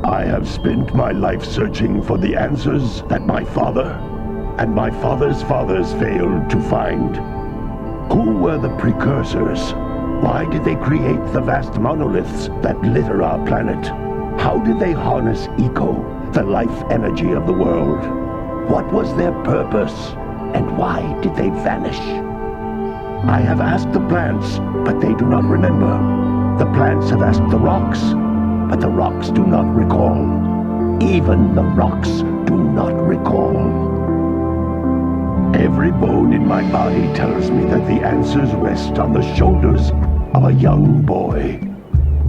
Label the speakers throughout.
Speaker 1: I have spent my life searching for the answers that my father and my father's fathers failed to find. Who were the Precursors? Why did they create the vast monoliths that litter our planet? How did they harness eco, the life energy of the world? What was their purpose, and why did they vanish? I have asked the plants, but they do not remember. The plants have asked the rocks, but the rocks do not recall. Even the rocks do not recall. Every bone in my body tells me that the answers rest on the shoulders of a young boy.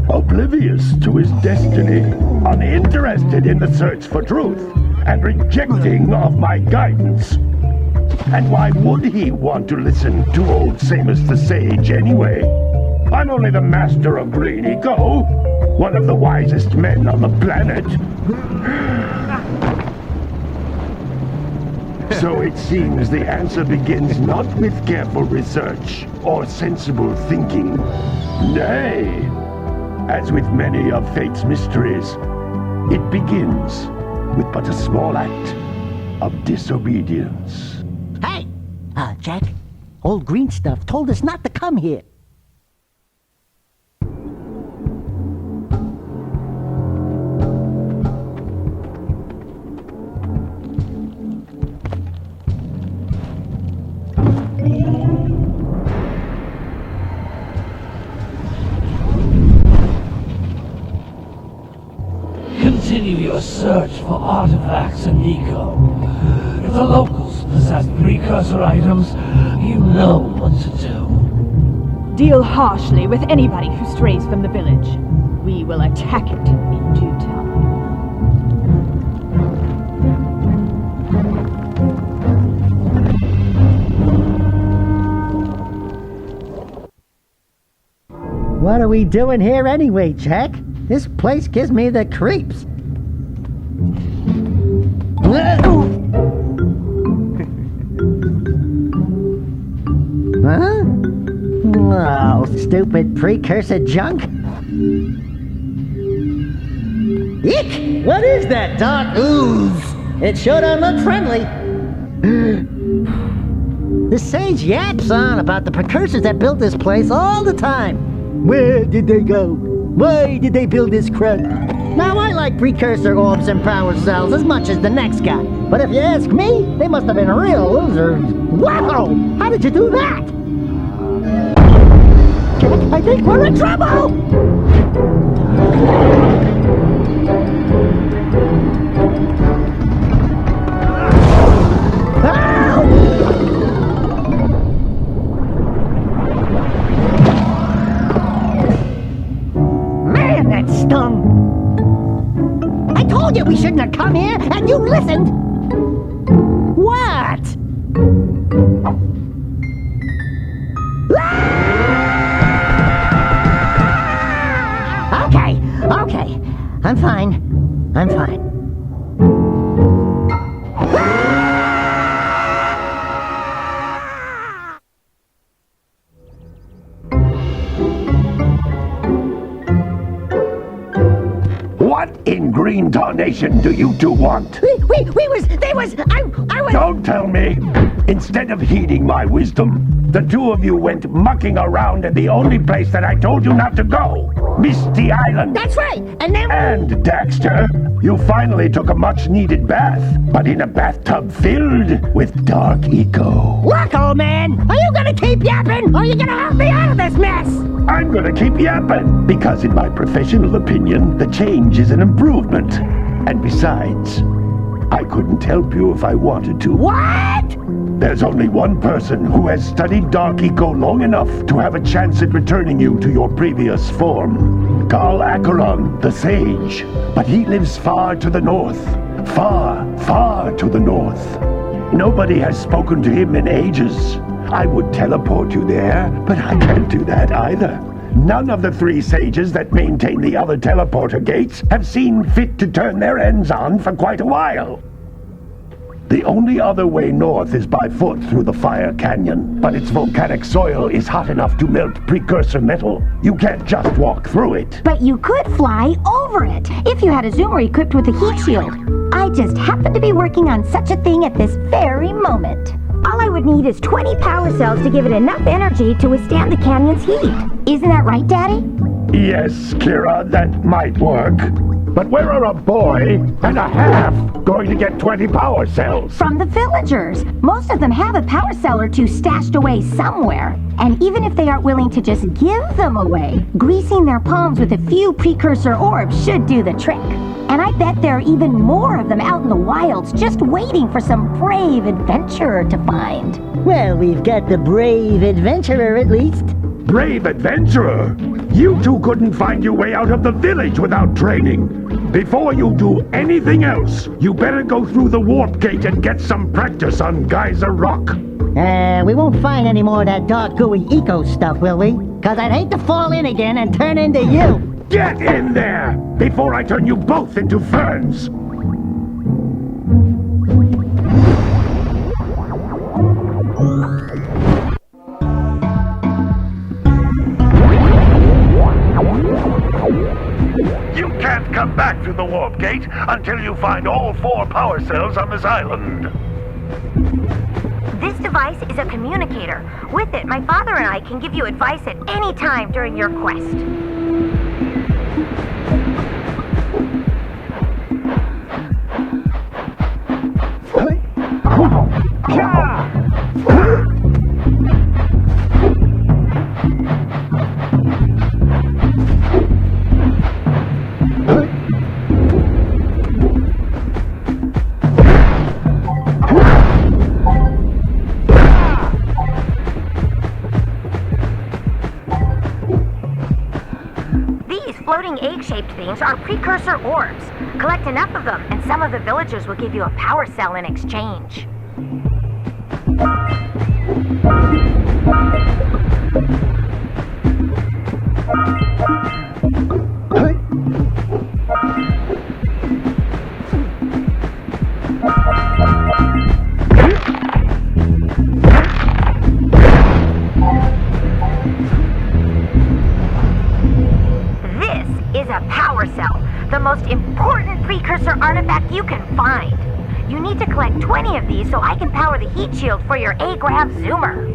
Speaker 1: Oblivious to his destiny, uninterested in the search for truth, and rejecting of my guidance. And why would he want to listen to old Samus the Sage anyway? I'm only the master of green eco, one of the wisest men on the planet. So it seems the answer begins not with careful research or sensible thinking. Nay, as with many of fate's mysteries, it begins with but a small act of disobedience.
Speaker 2: Hey! Jack, old green stuff told us not to come here.
Speaker 3: Continue your search for artifacts and eco. If the locals possess precursor items, you know what to do.
Speaker 4: Deal harshly with anybody who strays from the village. We will attack it in due time.
Speaker 2: What are we doing here anyway, Jack? This place gives me the creeps. Huh? Oh, stupid precursor junk. Eek! What is that dark ooze? It sure don't look friendly. The sage yaps on about the precursors that built this place all the time. Where did they go? Why did they build this crud? Now, I like precursor orbs and power cells as much as the next guy. But if you ask me, they must have been real losers. Wow! How did you do that? Jack, I think we're in trouble! Man, that stung! I told you we shouldn't have come here, and you listened! What? Okay. I'm fine.
Speaker 1: What in green tarnation do you two want?
Speaker 2: I was...
Speaker 1: Don't tell me! Instead of heeding my wisdom, the two of you went mucking around in the only place that I told you not to go! Misty Island!
Speaker 2: That's right! And then...
Speaker 1: And, Daxter, you finally took a much-needed bath, but in a bathtub filled with dark eco.
Speaker 2: Look, old man! Are you gonna keep yapping, or are you gonna help me out of this mess?
Speaker 1: I'm gonna keep yapping, because in my professional opinion, the change is an improvement. And besides, I couldn't help you if I wanted to.
Speaker 2: What?
Speaker 1: There's only one person who has studied Dark Eco long enough to have a chance at returning you to your previous form. Carl Acheron, the Sage. But he lives far to the north. Far to the north. Nobody has spoken to him in ages. I would teleport you there, but I can't do that either. None of the three sages that maintain the other teleporter gates have seen fit to turn their ends on for quite a while. The only other way north is by foot through the Fire Canyon, but its volcanic soil is hot enough to melt precursor metal. You can't just walk through it.
Speaker 5: But you could fly over it if you had a zoomer equipped with a heat shield. I just happen to be working on such a thing at this very moment. All I would need is 20 power cells to give it enough energy to withstand the canyon's heat. Isn't that right, Daddy?
Speaker 1: Yes, Kira, that might work. But where are a boy and a half going to get 20 power cells?
Speaker 5: From the villagers. Most of them have a power cell or two stashed away somewhere. And even if they aren't willing to just give them away, greasing their palms with a few precursor orbs should do the trick. And I bet there are even more of them out in the wilds just waiting for some brave adventurer to find.
Speaker 2: Well, we've got the brave adventurer at least.
Speaker 1: Brave adventurer? You two couldn't find your way out of the village without training. Before you do anything else, you better go through the warp gate and get some practice on Geyser Rock.
Speaker 2: We won't find any more of that dark gooey eco stuff, will we? 'Cause I'd hate to fall in again and turn into you.
Speaker 1: Get in there before I turn you both into ferns. You can't come back through the warp gate until you find all 4 power cells on this island.
Speaker 5: This device is a communicator. With it, my father and I can give you advice at any time during your quest. Floating egg-shaped things are precursor orbs. Collect enough of them, and some of the villagers will give you a power cell in exchange. The most important precursor artifact you can find. You need to collect 20 of these so I can power the heat shield for your A-Grav zoomer.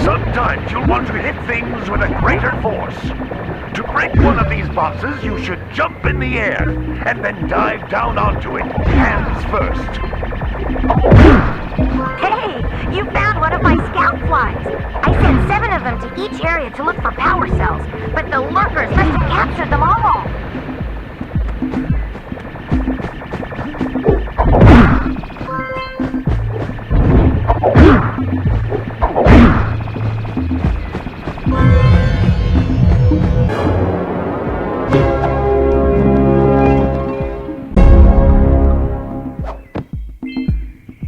Speaker 1: Sometimes you'll want to hit things with a greater force. To break one of these boxes, you should jump in the air and then dive down onto it, hands first.
Speaker 5: Hey, you found one of my scout flies. I sent 7 of them to each area to look for power cells, but the lurkers must have captured them all.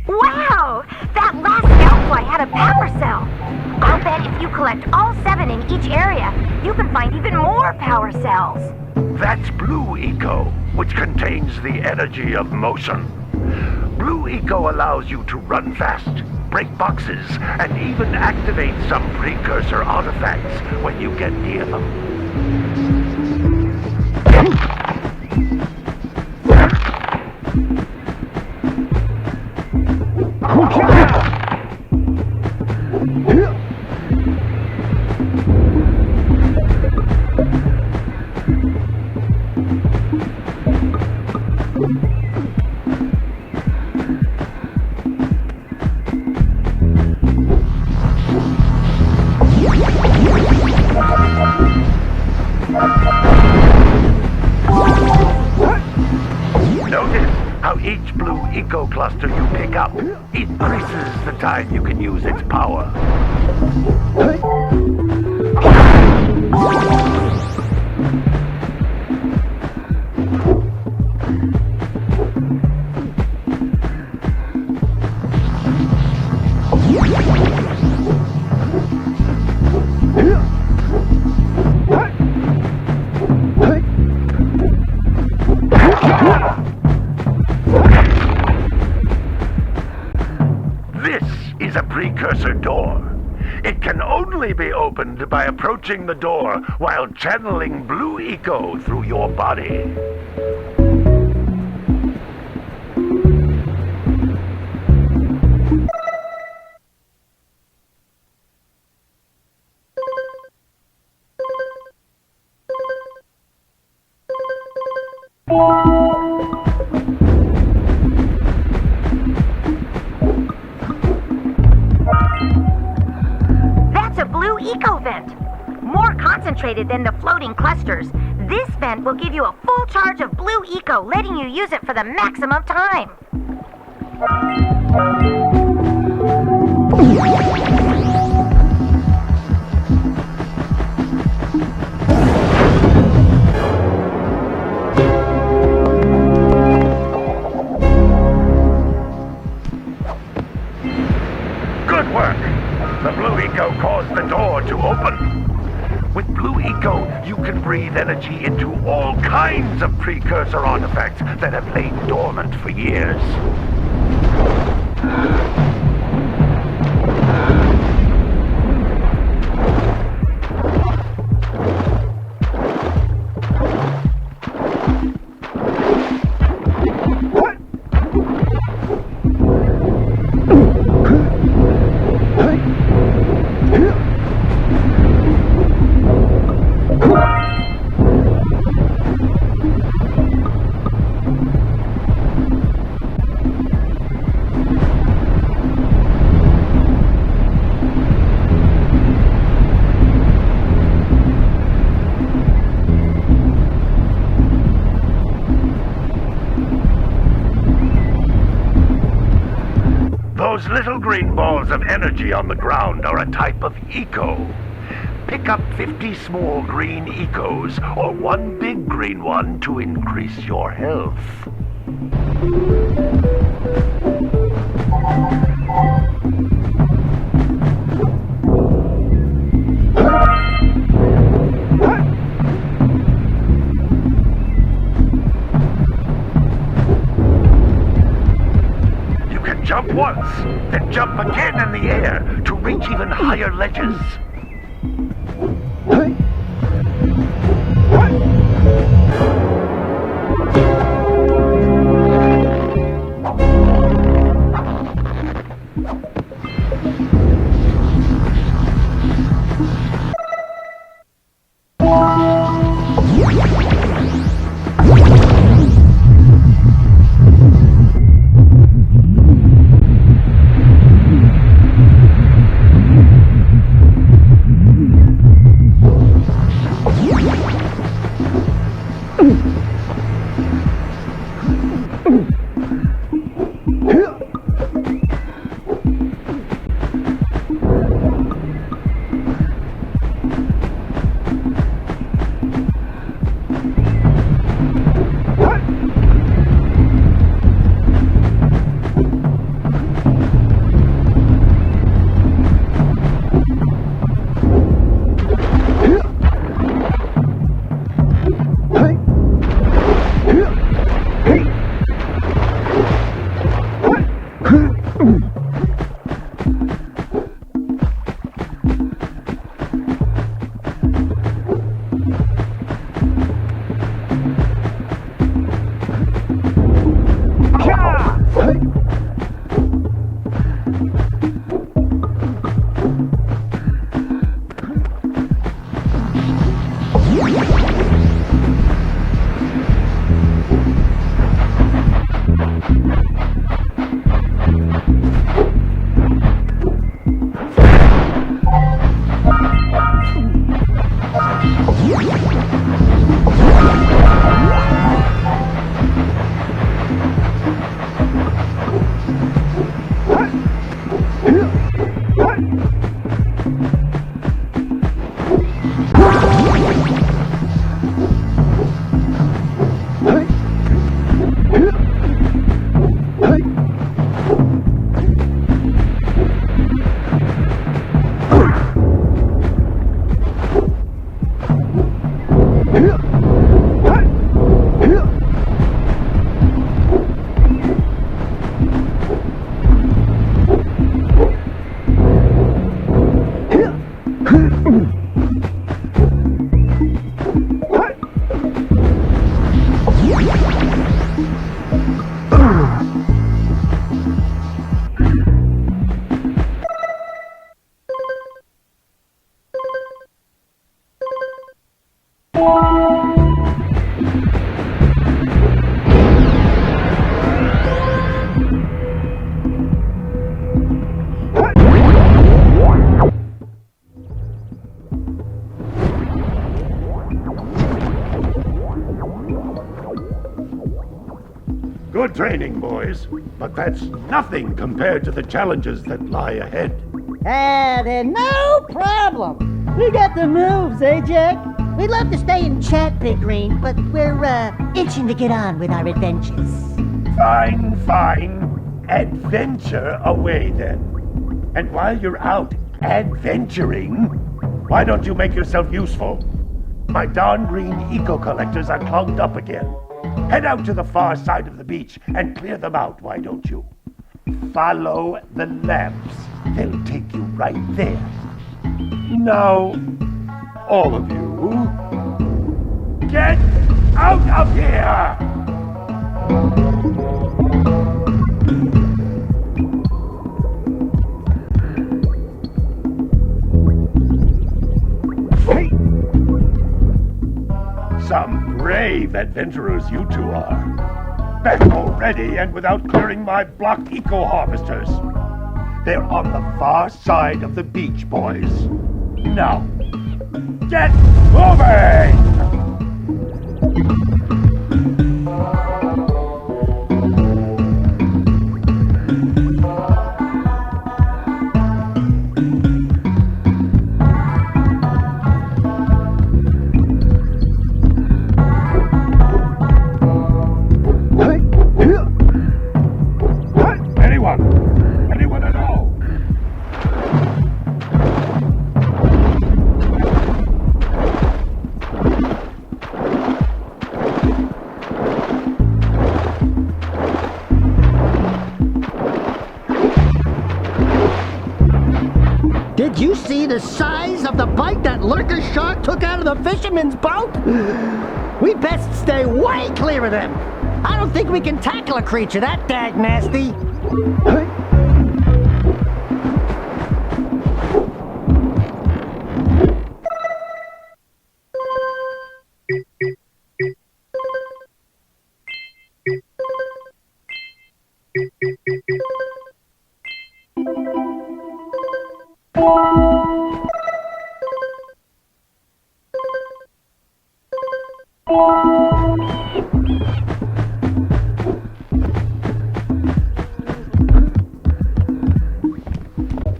Speaker 5: Wow! That last scoutfly had a power cell! I'll bet if you collect all 7 in each area, you can find even more power cells.
Speaker 1: That's Blue Eco, which contains the energy of motion. Blue Eco allows you to run fast, break boxes, and even activate some precursor artifacts when you get near them. blue eco cluster you pick up increases the time you can use its power. This is a precursor door. It can only be opened by approaching the door while channeling blue eco through your body.
Speaker 5: That's a blue eco vent. More concentrated than the floating clusters. This vent will give you a full charge of blue eco, letting you use it for the maximum time.
Speaker 1: Good work! The blue eco caused the door to open. With blue eco, you can breathe energy into all kinds of precursor artifacts that have lain dormant for years. Those little green balls of energy on the ground are a type of eco. Pick up 50 small green ecos or one big green one to increase your health. Jump once, then jump again in the air to reach even higher ledges. Good training, boys, but that's nothing compared to the challenges that lie ahead.
Speaker 2: Then no problem. We got the moves, eh, Jack? We'd love to stay and chat, Big Green, but we're, itching to get on with our adventures.
Speaker 1: Fine, fine. Adventure away, then. And while you're out adventuring, why don't you make yourself useful? My darn green eco-collectors are clogged up again. Head out to the far side of the beach and clear them out, why don't you? Follow the lamps. They'll take you right there. Now, all of you, get out of here! Some brave adventurers you two are. Back already and without clearing my blocked eco-harvesters. They're on the far side of the beach, boys. Now, get moving! Anyone at all?
Speaker 2: Did you see the size of the bite that lurker shark took out of the fisherman's boat? We best stay way clear of them. I don't think we can tackle a creature that dag nasty.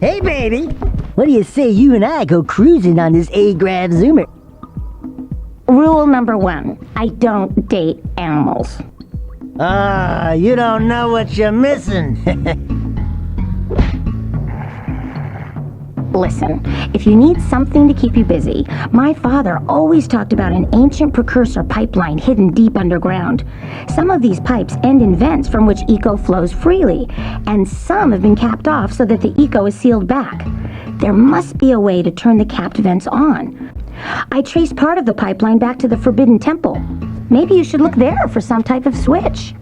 Speaker 2: Hey, baby. What do you say you and I go cruising on this A-Grav Zoomer?
Speaker 5: Rule number 1, I don't date animals.
Speaker 2: You don't know what you're missing.
Speaker 5: Listen, if you need something to keep you busy, my father always talked about an ancient precursor pipeline hidden deep underground. Some of these pipes end in vents from which eco flows freely, and some have been capped off so that the eco is sealed back. There must be a way to turn the capped vents on. I traced part of the pipeline back to the Forbidden Temple. Maybe you should look there for some type of switch.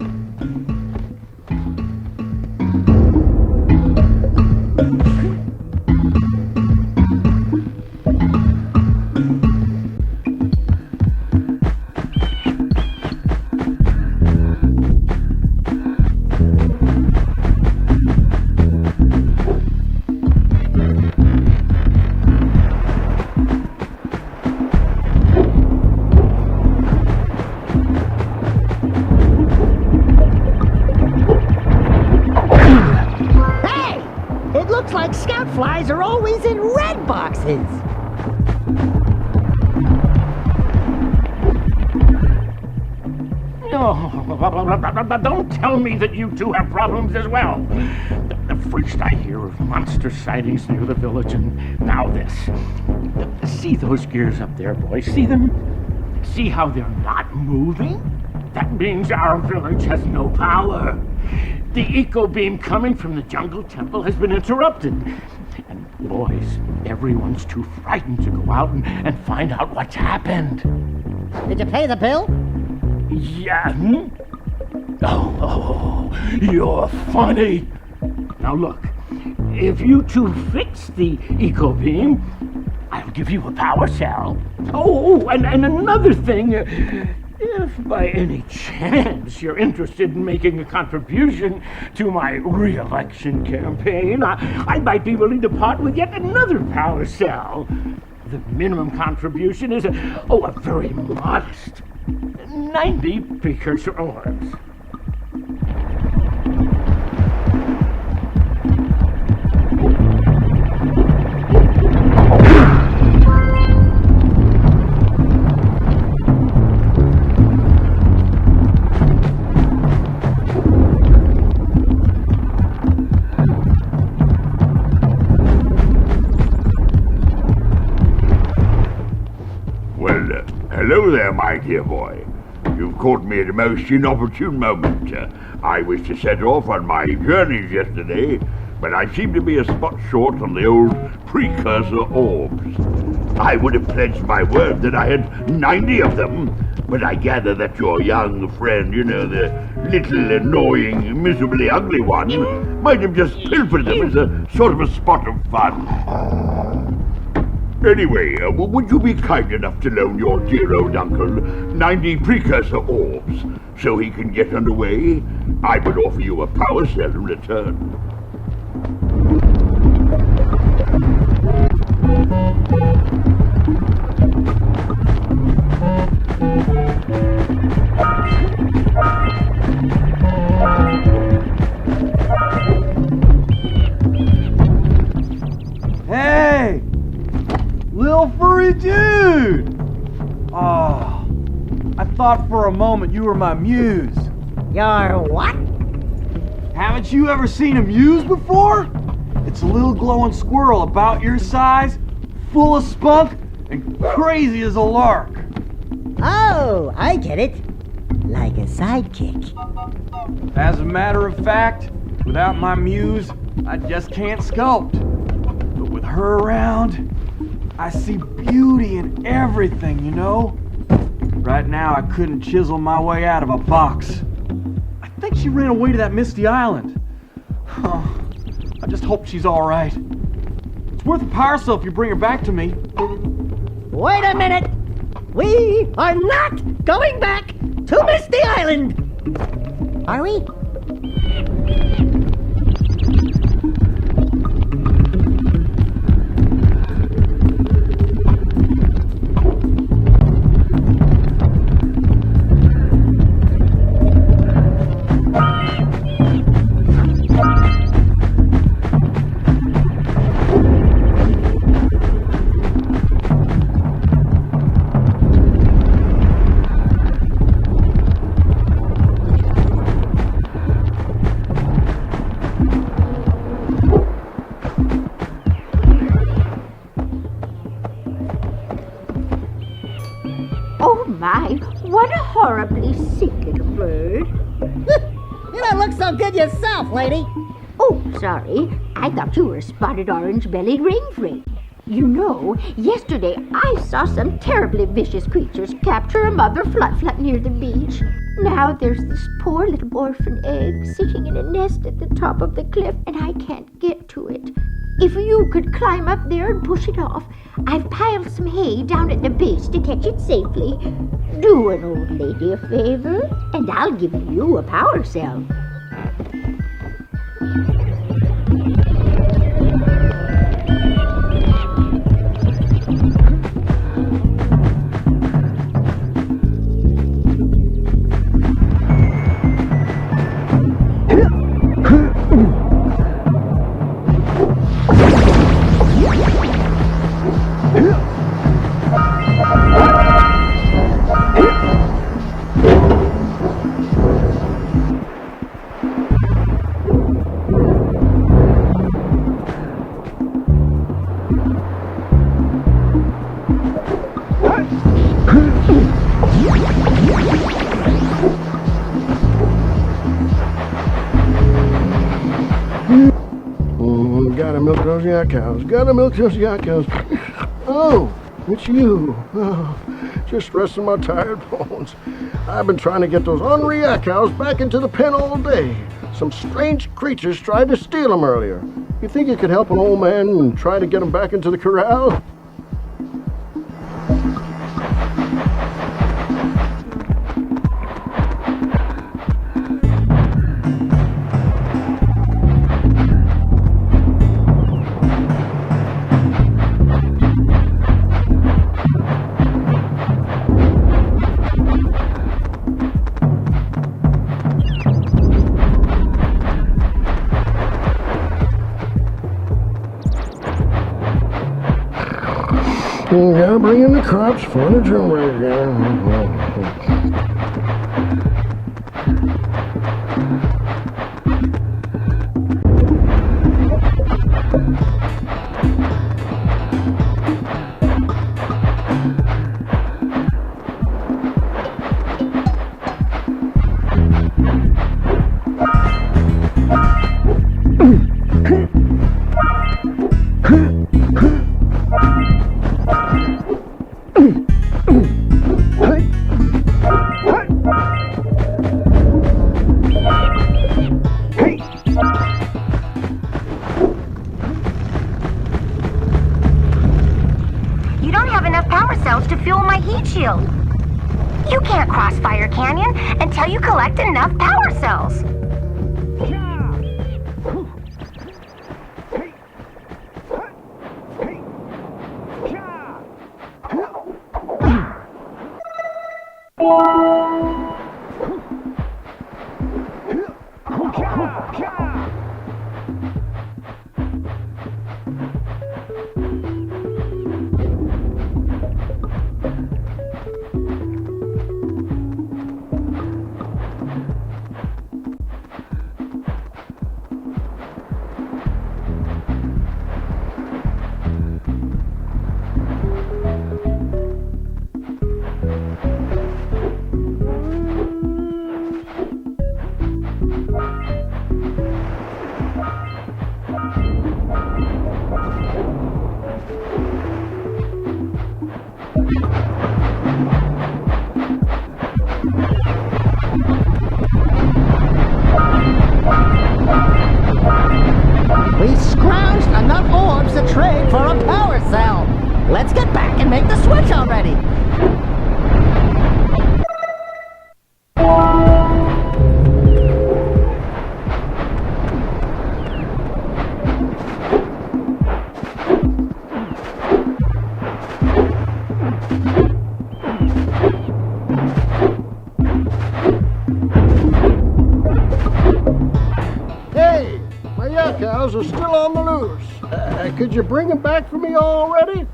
Speaker 2: Flies are always in red boxes.
Speaker 6: Oh, don't tell me that you two have problems as well. First I hear of monster sightings near the village, and now this. See those gears up there, boys? See them? See how they're not moving? That means our village has no power. The eco beam coming from the jungle temple has been interrupted. And boys, everyone's too frightened to go out and find out what's happened.
Speaker 2: Did you pay the bill?
Speaker 6: Yeah. Oh, you're funny. Now look, if you two fix the eco beam, I'll give you a power cell. Oh, and another thing. If by any chance you're interested in making a contribution to my re-election campaign, I might be willing to part with yet another power cell. The minimum contribution is a very modest 90 precursor orbs.
Speaker 7: my dear boy. You've caught me at a most inopportune moment. I was to set off on my journeys yesterday, but I seem to be a spot short on the old Precursor orbs. I would have pledged my word that I had 90 of them, but I gather that your young friend, you know, the little annoying, miserably ugly one, might have just pilfered them as a sort of a spot of fun. Anyway, would you be kind enough to loan your dear old uncle 90 Precursor orbs so he can get underway? I would offer you a power cell in return.
Speaker 8: Hey! Little furry dude! Oh, I thought for a moment you were my muse.
Speaker 2: Your what?
Speaker 8: Haven't you ever seen a muse before? It's a little glowing squirrel about your size, full of spunk, and crazy as a lark.
Speaker 2: Oh, I get it. Like a sidekick.
Speaker 8: As a matter of fact, without my muse, I just can't sculpt. But with her around, I see beauty in everything, you know? Right now, I couldn't chisel my way out of a box. I think she ran away to that misty island. Oh, I just hope she's all right. It's worth a power cell if you bring her back to me.
Speaker 2: Wait a minute! We are not going back to Misty Island! Are we?
Speaker 9: Oh my, what a horribly sick little bird.
Speaker 2: You don't look so good yourself, lady.
Speaker 9: Oh, sorry. I thought you were a spotted orange-bellied rainfrake. You know, yesterday I saw some terribly vicious creatures capture a mother flut-flut near the beach. Now there's this poor little orphan egg sitting in a nest at the top of the cliff, and I can't get to it. If you could climb up there and push it off, I've piled some hay down at the base to catch it safely. Do an old lady a favor, and I'll give you a power cell.
Speaker 10: Gotta milk those yak cows. Gotta milk those yak cows. Oh, it's you. Oh, just resting my tired bones. I've been trying to get those ornery yak cows back into the pen all day. Some strange creatures tried to steal them earlier. You think you could help an old man and try to get them back into the corral? Yeah, bring in the crops, furniture,
Speaker 5: You don't have enough power cells to fuel my heat shield. You can't cross Fire Canyon until you collect enough power cells.
Speaker 2: We scrounged enough orbs to trade for a power cell. Let's get back and make the switch already.
Speaker 10: Hey, my yak cows are still on the loose. Could you bring them back for me already?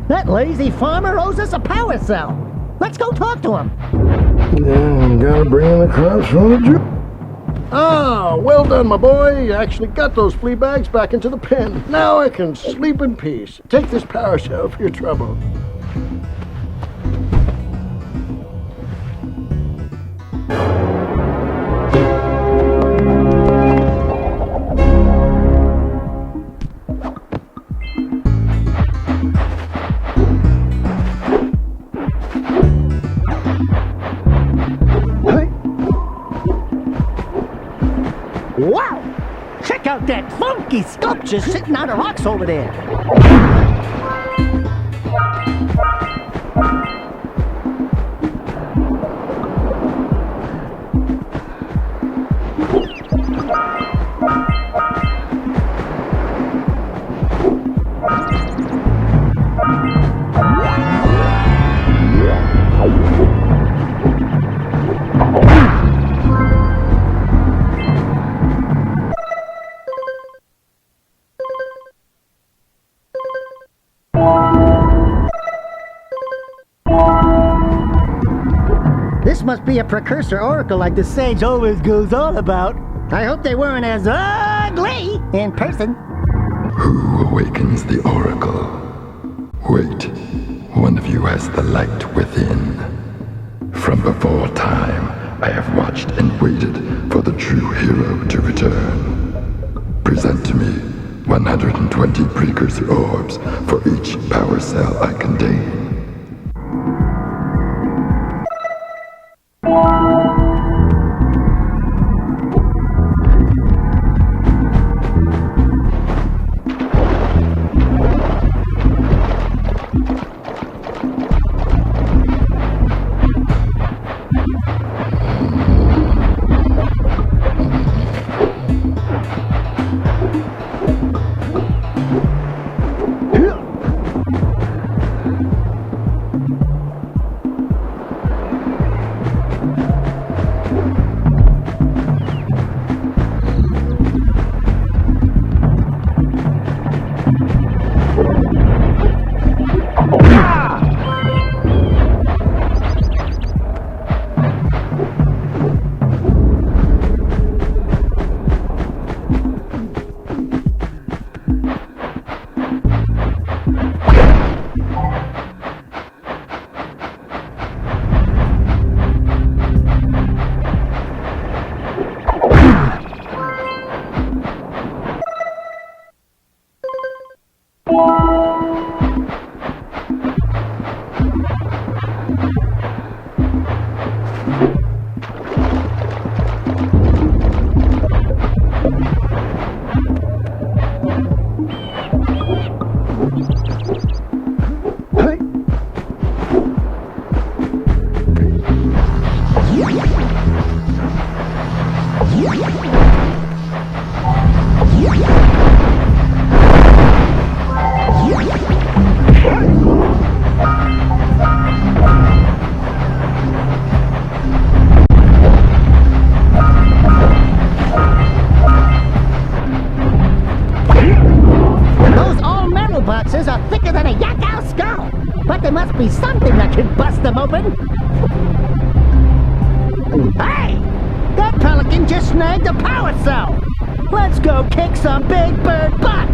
Speaker 2: That lazy farmer owes us a power cell. Let's go talk to him.
Speaker 10: Yeah, gotta bring in the crops from the drip. Ah, well done, my boy. You actually got those flea bags back into the pen. Now I can sleep in peace. Take this power cell for your trouble.
Speaker 2: Wow! Check out that funky sculpture sitting on the rocks over there. This must be a Precursor oracle like the sage always goes on about. I hope they weren't as ugly in person.
Speaker 11: Who awakens the oracle? Wait, one of you has the light within. From before time, I have watched and waited for the true hero to return. Present to me 120 Precursor orbs for each power cell I contain.
Speaker 2: Those all-metal boxes are thicker than a Yakow skull, but there must be something that can bust them open. Hey! That pelican just snagged a power cell! Let's go kick some big bird butt!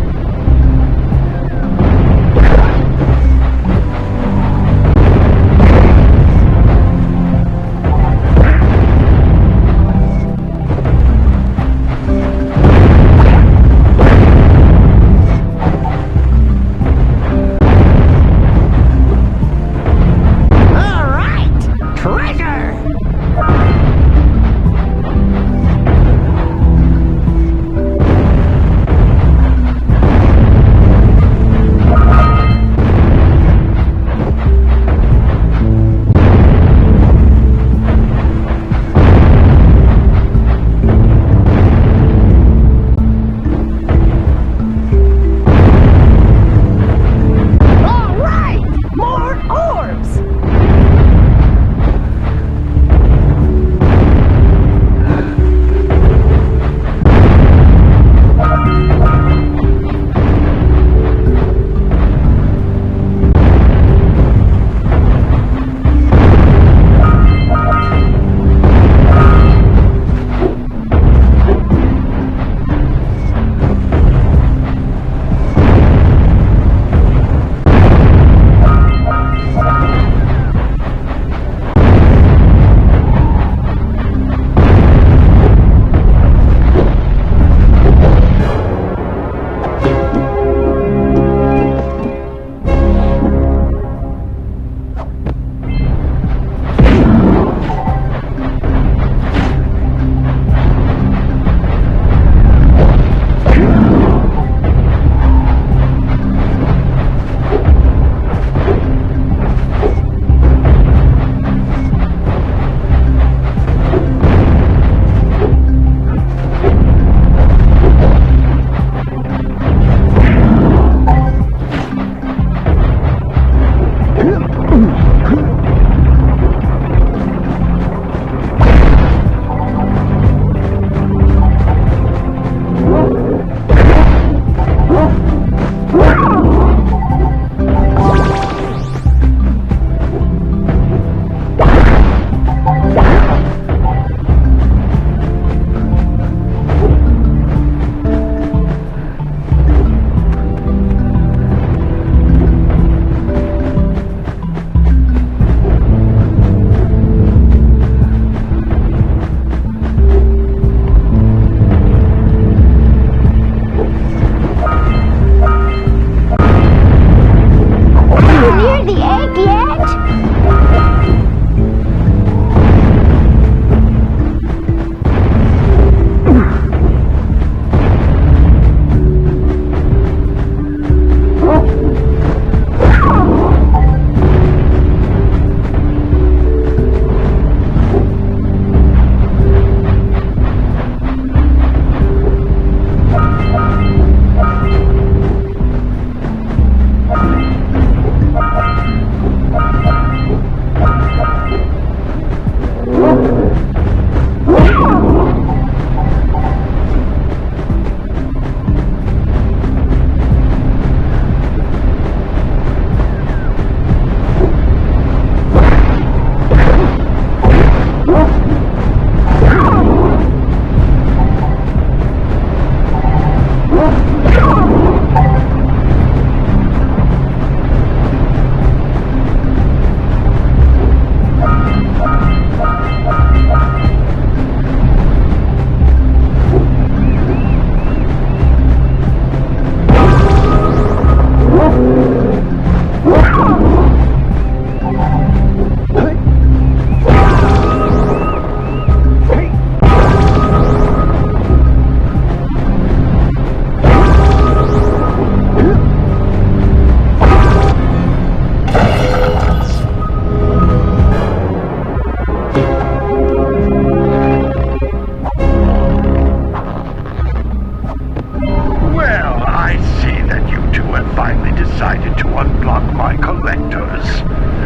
Speaker 1: finally decided to unblock my collectors.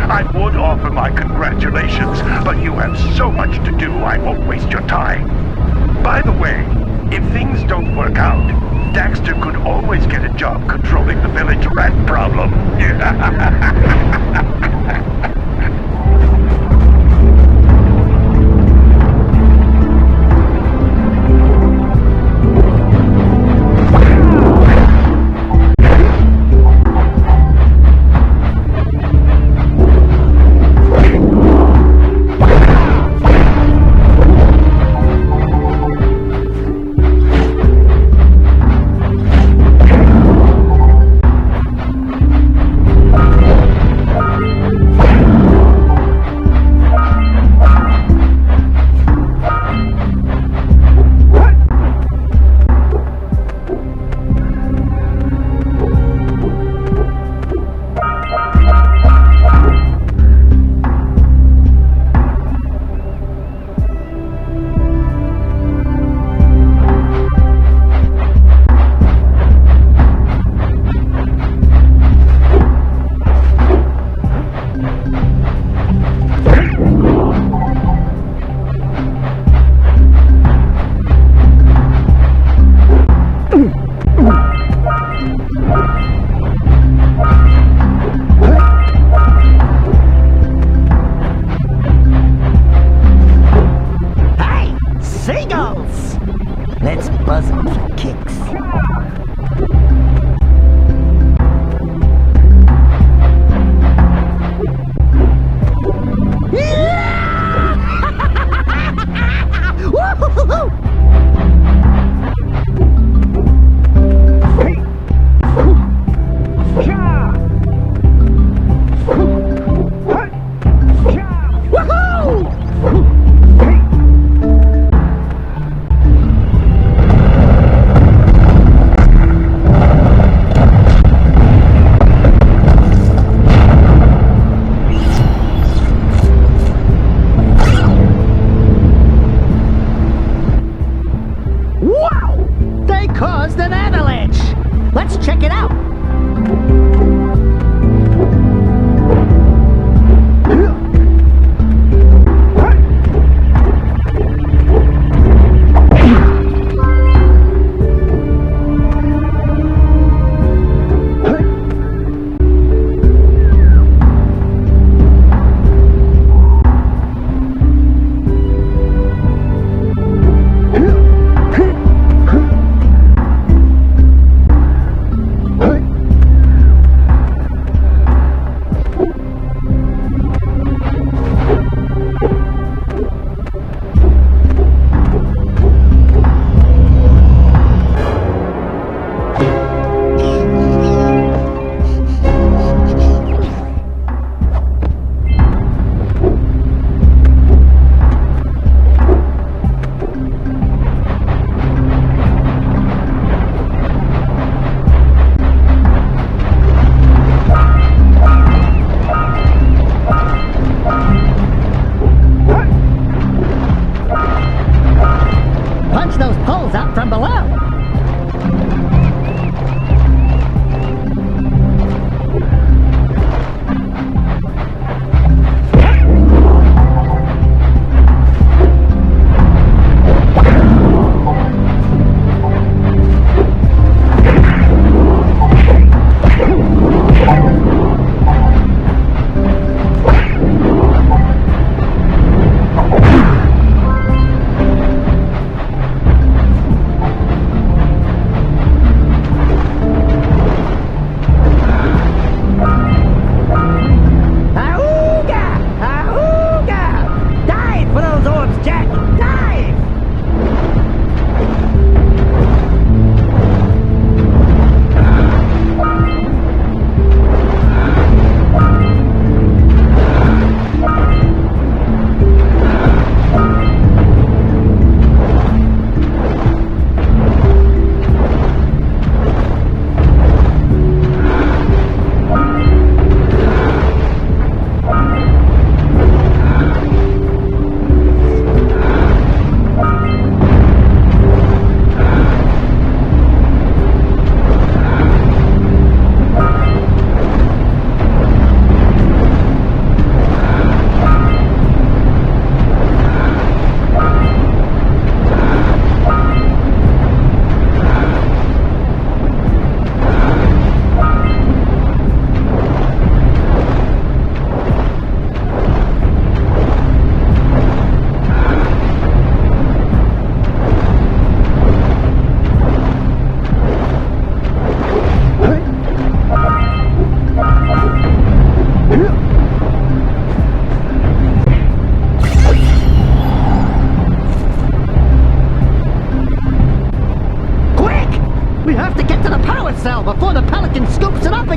Speaker 1: I would offer my congratulations, but you have so much to do, I won't waste your time. By the way, if things don't work out, Daxter could always get a job controlling the village rat problem.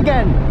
Speaker 2: again!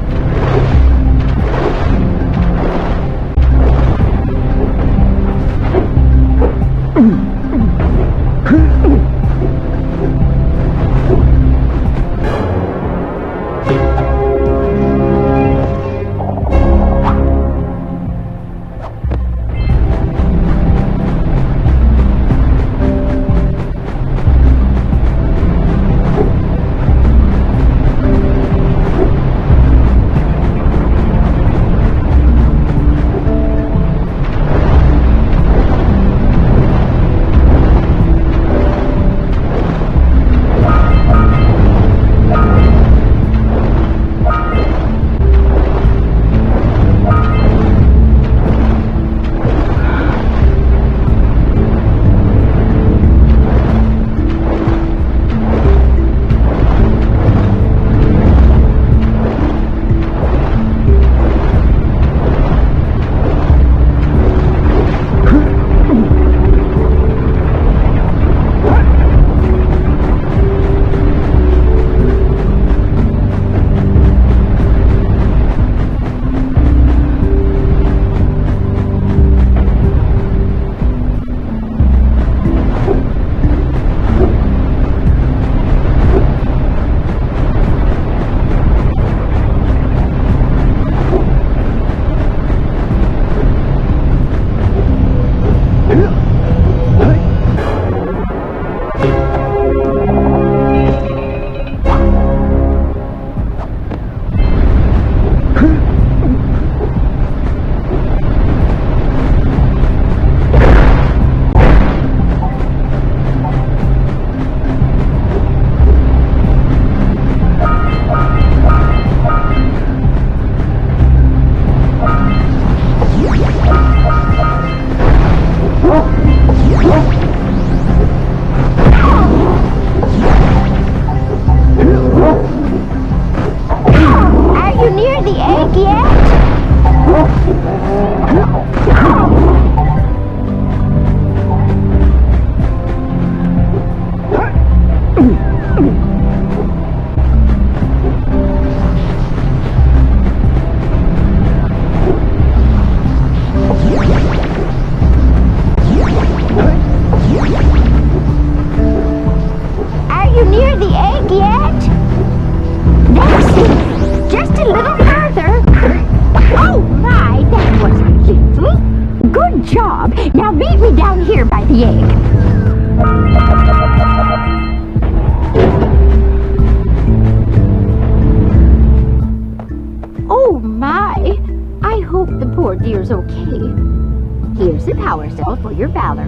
Speaker 9: For your valor.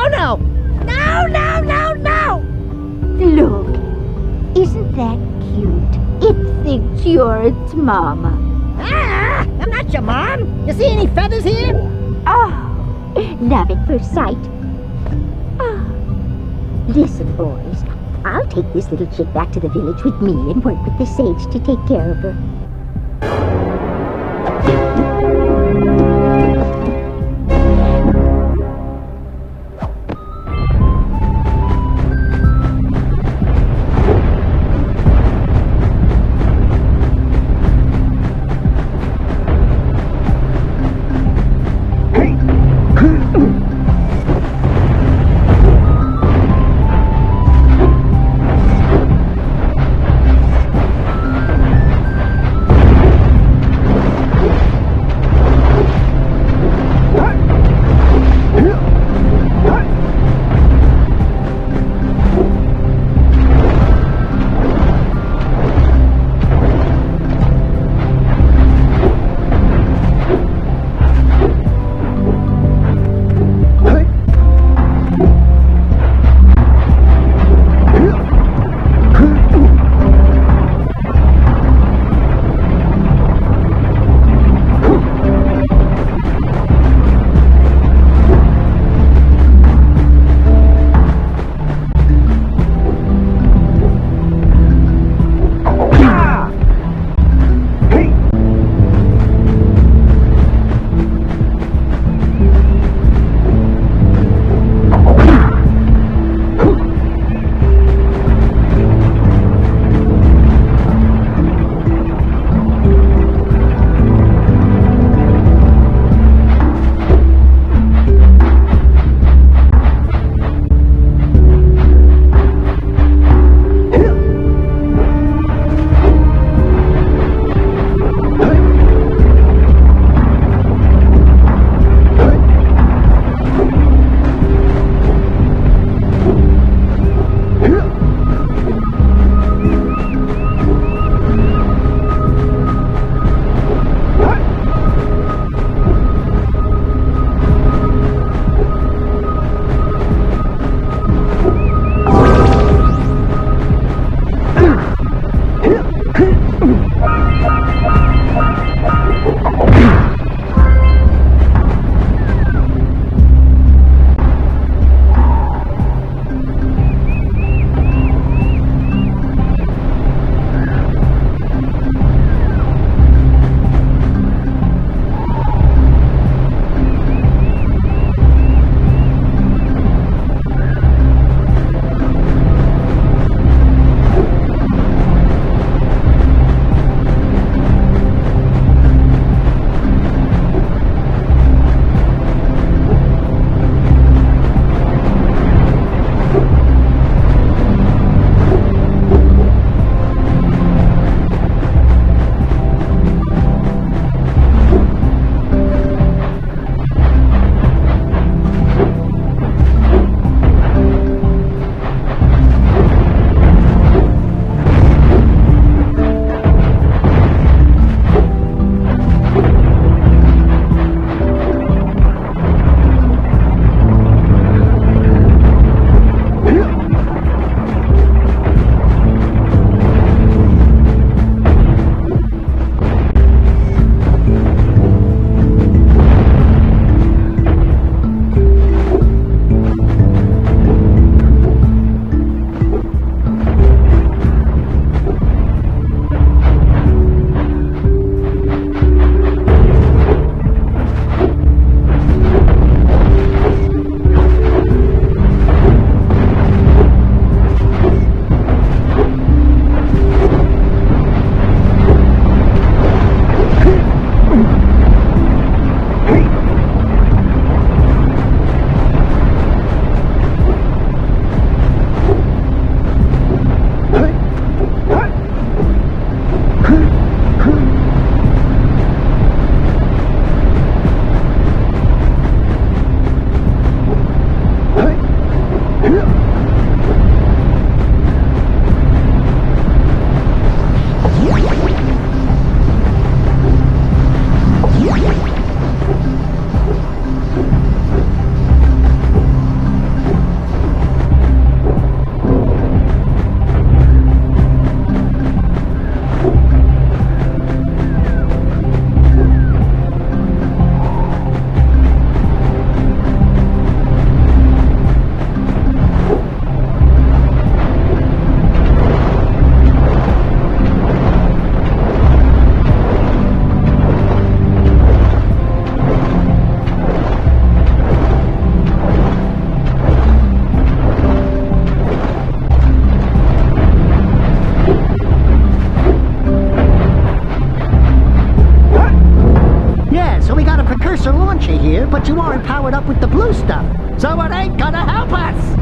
Speaker 2: No!
Speaker 9: Look, isn't that cute? It thinks you're its mama.
Speaker 2: Ah! I'm not your mom! You see any feathers here?
Speaker 9: Oh, love at first sight. Oh. Listen, boys. I'll take this little chick back to the village with me and work with the sage to take care of her.
Speaker 2: Precursor launcher here, but you aren't powered up with the blue stuff, so it ain't gonna help us!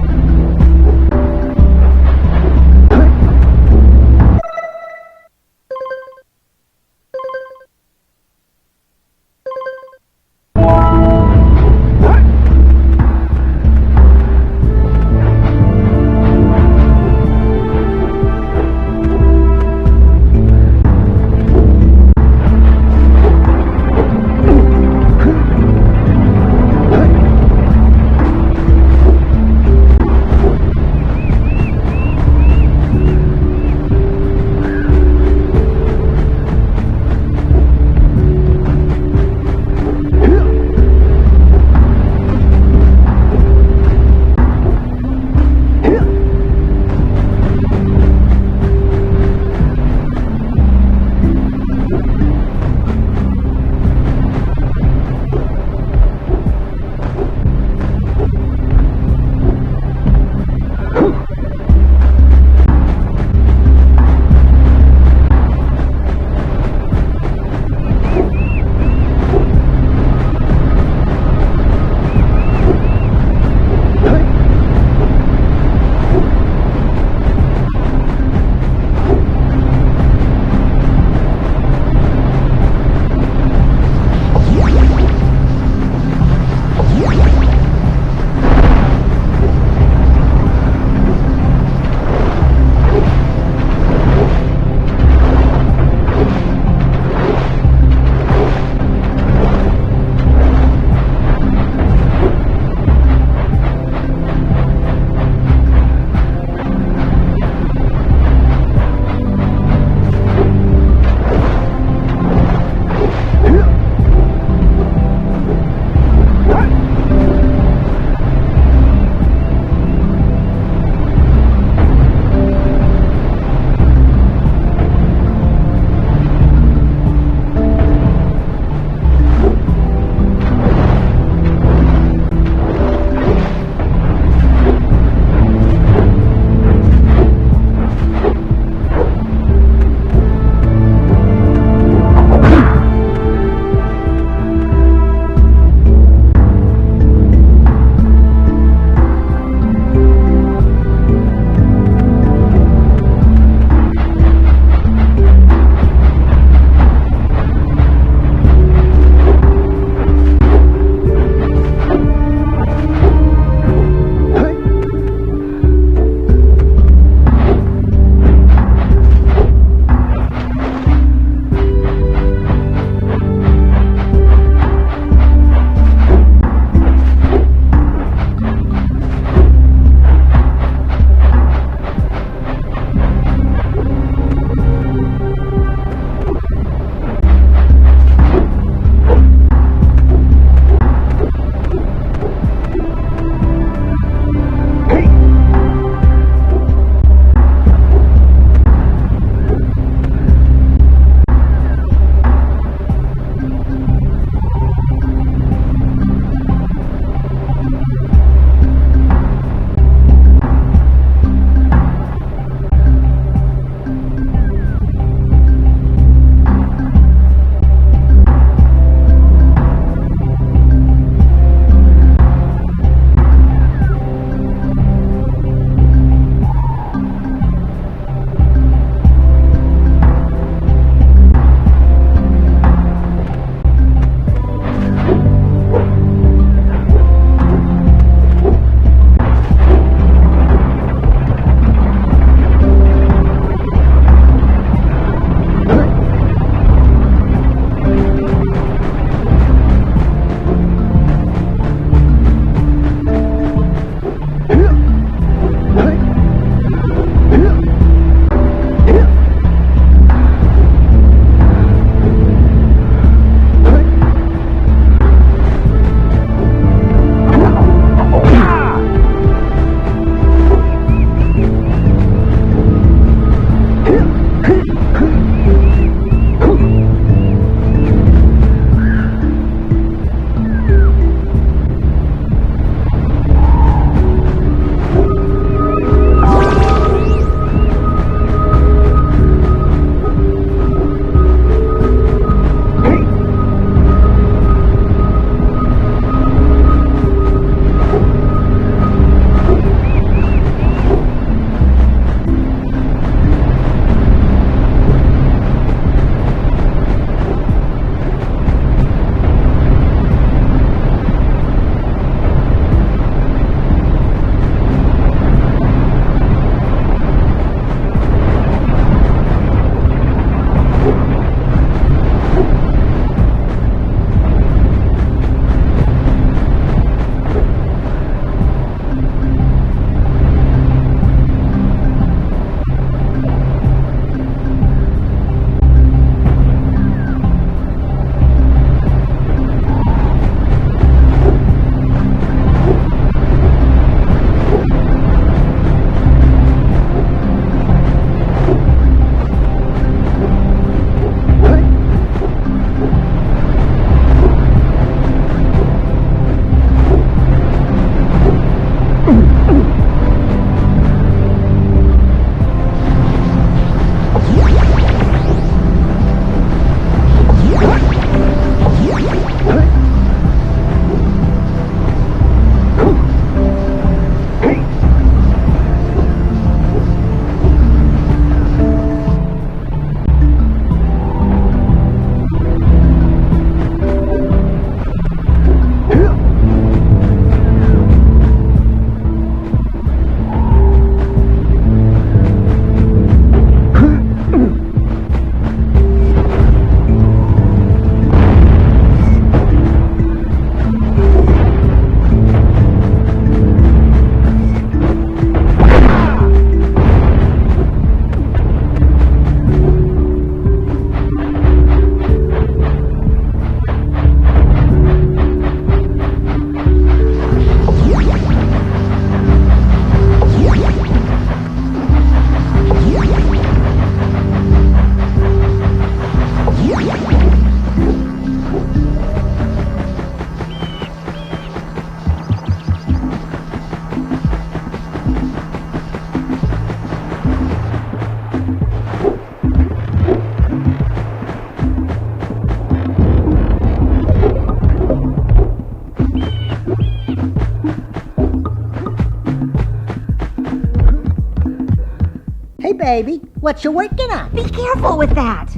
Speaker 2: Hey, baby, what you working on?
Speaker 5: Be careful with that.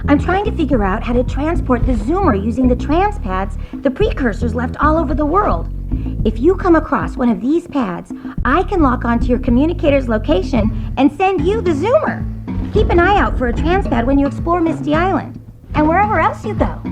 Speaker 5: I'm trying to figure out how to transport the Zoomer using the trans pads the Precursors left all over the world. If you come across one of these pads, I can lock onto your communicator's location and send you the Zoomer. Keep an eye out for a trans pad when you explore Misty Island, and wherever else you go.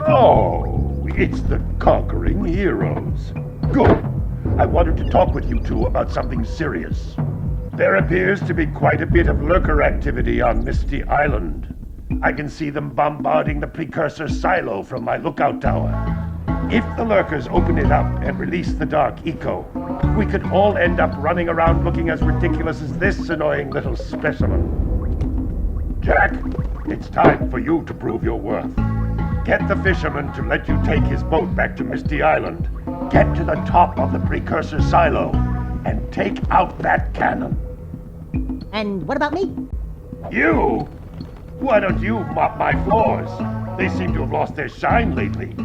Speaker 1: Oh, it's the conquering heroes. Good. I wanted to talk with you two about something serious. There appears to be quite a bit of lurker activity on Misty Island. I can see them bombarding the Precursor silo from my lookout tower. If the lurkers open it up and release the Dark Eco, we could all end up running around looking as ridiculous as this annoying little specimen. Jack, it's time for you to prove your worth. Get the fisherman to let you take his boat back to Misty Island. Get to the top of the Precursor silo and take out that cannon.
Speaker 2: And what about me?
Speaker 1: You? Why don't you mop my floors? They seem to have lost their shine lately.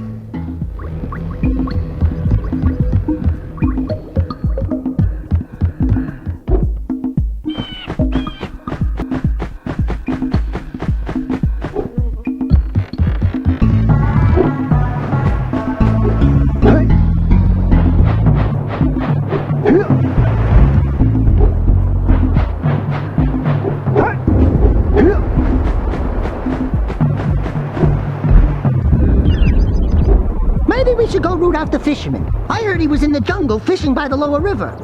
Speaker 2: Maybe we should go root out the fisherman. I heard he was in the jungle fishing by the lower river.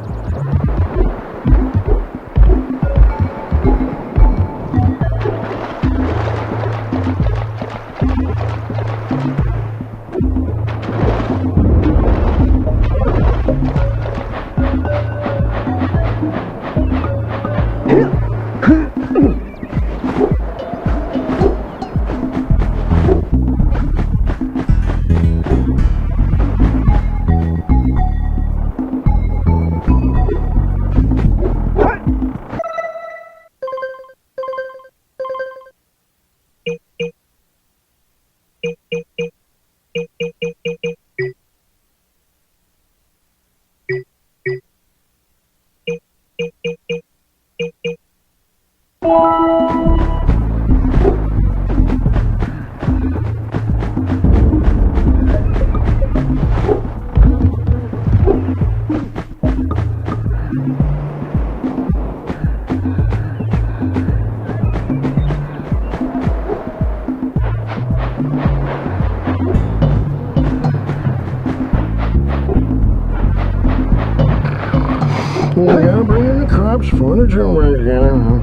Speaker 10: Yeah, bring in the cops for the jury again.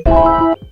Speaker 5: Thank you.